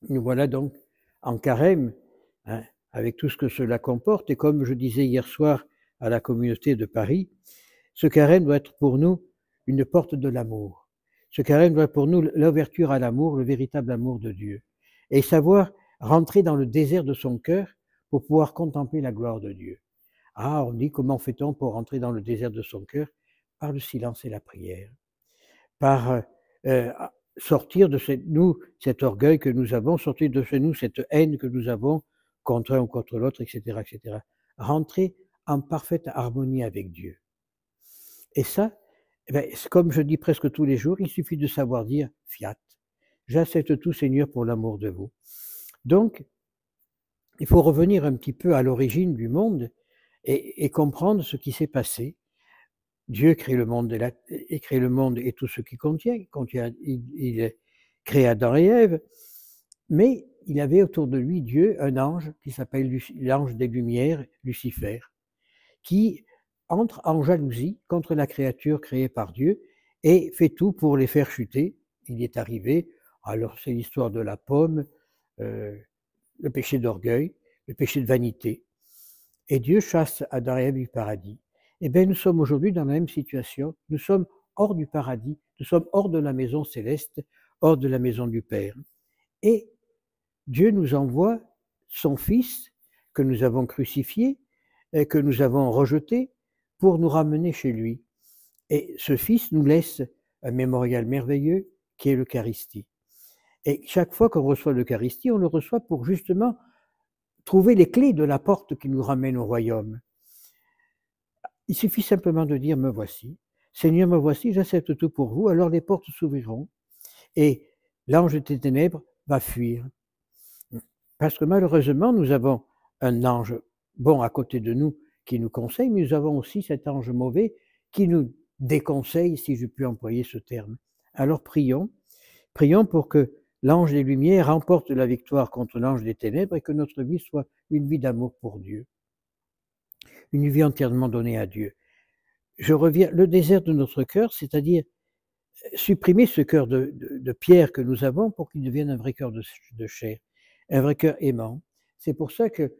Nous voilà donc en carême, hein, avec tout ce que cela comporte. Et comme je disais hier soir à la communauté de Paris, ce carême doit être pour nous une porte de l'amour. Ce carême doit être pour nous l'ouverture à l'amour, le véritable amour de Dieu. Et savoir rentrer dans le désert de son cœur pour pouvoir contempler la gloire de Dieu. Ah, on dit comment fait-on pour rentrer dans le désert de son cœur? Par le silence et la prière. Par sortir de cet orgueil que nous avons, sortir de chez nous cette haine que nous avons contre un ou contre l'autre, etc., etc. Rentrer en parfaite harmonie avec Dieu. Et ça, eh ben, comme je dis presque tous les jours, il suffit de savoir dire fiat. J'accepte tout, Seigneur, pour l'amour de vous. Donc, il faut revenir un petit peu à l'origine du monde et comprendre ce qui s'est passé. Dieu crée le monde et tout ce qui contient. Il crée Adam et Ève, mais il avait autour de lui, Dieu, un ange qui s'appelle l'ange des Lumières, Lucifer, qui entre en jalousie contre la créature créée par Dieu et fait tout pour les faire chuter. Il y est arrivé, alors c'est l'histoire de la pomme, le péché d'orgueil, le péché de vanité. Et Dieu chasse Adam et Ève du paradis. Eh bien, nous sommes aujourd'hui dans la même situation. Nous sommes hors du paradis, nous sommes hors de la maison céleste, hors de la maison du Père. Et Dieu nous envoie son Fils, que nous avons crucifié, et que nous avons rejeté, pour nous ramener chez lui. Et ce Fils nous laisse un mémorial merveilleux qui est l'Eucharistie. Et chaque fois qu'on reçoit l'Eucharistie, on le reçoit pour justement trouver les clés de la porte qui nous ramène au royaume. Il suffit simplement de dire « me voici ». Seigneur, me voici, j'accepte tout pour vous, alors les portes s'ouvriront et l'ange des ténèbres va fuir. Parce que malheureusement, nous avons un ange bon à côté de nous qui nous conseille, mais nous avons aussi cet ange mauvais qui nous déconseille, si je puis employer ce terme. Alors prions pour que l'ange des Lumières remporte la victoire contre l'ange des ténèbres et que notre vie soit une vie d'amour pour Dieu, une vie entièrement donnée à Dieu. Je reviens, le désert de notre cœur, c'est-à-dire supprimer ce cœur de pierre que nous avons pour qu'il devienne un vrai cœur de chair, un vrai cœur aimant. C'est pour ça que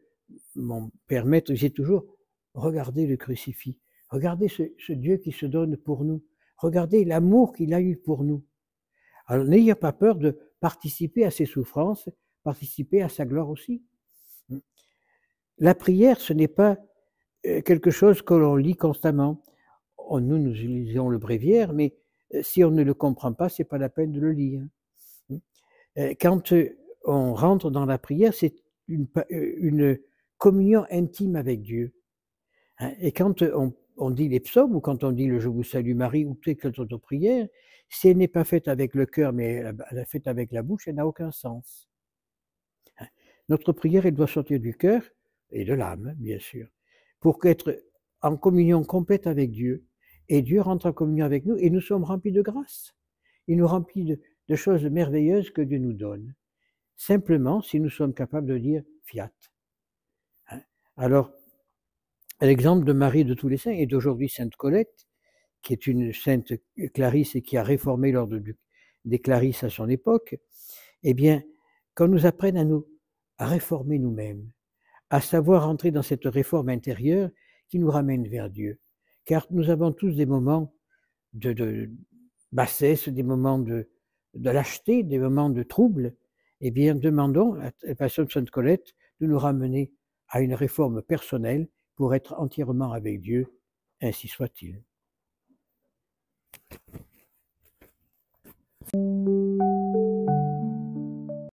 mon père maître disait toujours, regardez le crucifix, regardez ce Dieu qui se donne pour nous, regardez l'amour qu'il a eu pour nous. Alors n'ayez pas peur de participer à ses souffrances, participer à sa gloire aussi. La prière, ce n'est pas quelque chose que l'on lit constamment. Nous lisons le bréviaire, mais si on ne le comprend pas, ce n'est pas la peine de le lire. Quand on rentre dans la prière, c'est une communion intime avec Dieu. Et quand on dit les psaumes, ou quand on dit le « Je vous salue Marie » ou toute autre prière, si elle n'est pas faite avec le cœur, mais elle est faite avec la bouche, elle n'a aucun sens. Notre prière, elle doit sortir du cœur et de l'âme, bien sûr, pour être en communion complète avec Dieu. Et Dieu rentre en communion avec nous et nous sommes remplis de grâce. Il nous remplit de choses merveilleuses que Dieu nous donne. Simplement, si nous sommes capables de dire « fiat ». Alors, l'exemple de Marie de tous les saints et d'aujourd'hui Sainte Colette, qui est une sainte Clarisse et qui a réformé l'ordre des Clarisses à son époque, eh bien, qu'on nous apprenne à réformer nous-mêmes, à savoir entrer dans cette réforme intérieure qui nous ramène vers Dieu. Car nous avons tous des moments de bassesse, des moments de lâcheté, des moments de trouble. Eh bien, demandons à la Passion de Sainte Colette de nous ramener à une réforme personnelle pour être entièrement avec Dieu, ainsi soit-il.